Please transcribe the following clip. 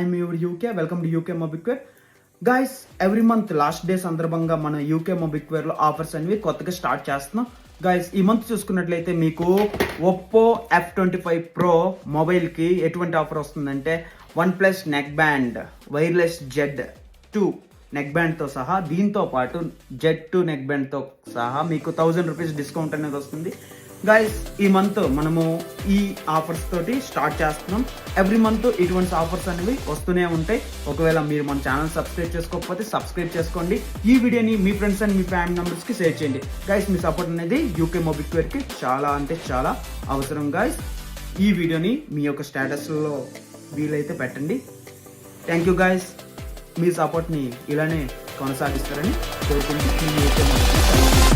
I'm your UK. Welcome to UK మొబిక్వేర్. Guys, every month last day సందర్భంగా మన UK మొబిక్వేర్లో offers అనేవి కొత్తగా స్టార్ట్ చేస్తున్నాం. గైస్, ఈ మంత్ చూసుకున్నట్లయితే మీకు ఒప్పో F25 Pro మొబైల్కి ఎటువంటి ఆఫర్ వస్తుందంటే OnePlus neck band wireless Z2 neck బ్యాండ్తో సహా, దీంతో పాటు Z2 నెక్ బ్యాండ్తో సహా మీకు 1000 రూపీస్ డిస్కౌంట్ అనేది వస్తుంది. గైస్, ఈ మంత్ మనము ఈ ఆఫర్స్ తోటి స్టార్ట్ చేస్తున్నాం. ఎవ్రీ మంత్ ఇటువంటి ఆఫర్స్ అనేవి వస్తూనే ఉంటాయి. ఒకవేళ మీరు మన ఛానల్ సబ్స్క్రైబ్ చేసుకోకపోతే సబ్స్క్రైబ్ చేసుకోండి. ఈ వీడియోని మీ ఫ్రెండ్స్ అండ్ మీ ఫ్యామిలీ మెంబర్స్కి షేర్ చేయండి. గైస్, మీ సపోర్ట్ అనేది యూకే మొబిక్వేర్కి చాలా అంటే చాలా అవసరం. గైస్, ఈ వీడియోని మీ యొక్క స్టేటస్లో వీలైతే పెట్టండి. Thank you guys. మీ సపోర్ట్ని ఇలానే కొనసాగిస్తారని కోరుకుంటూ ఈ యూకే మొబిక్వేర్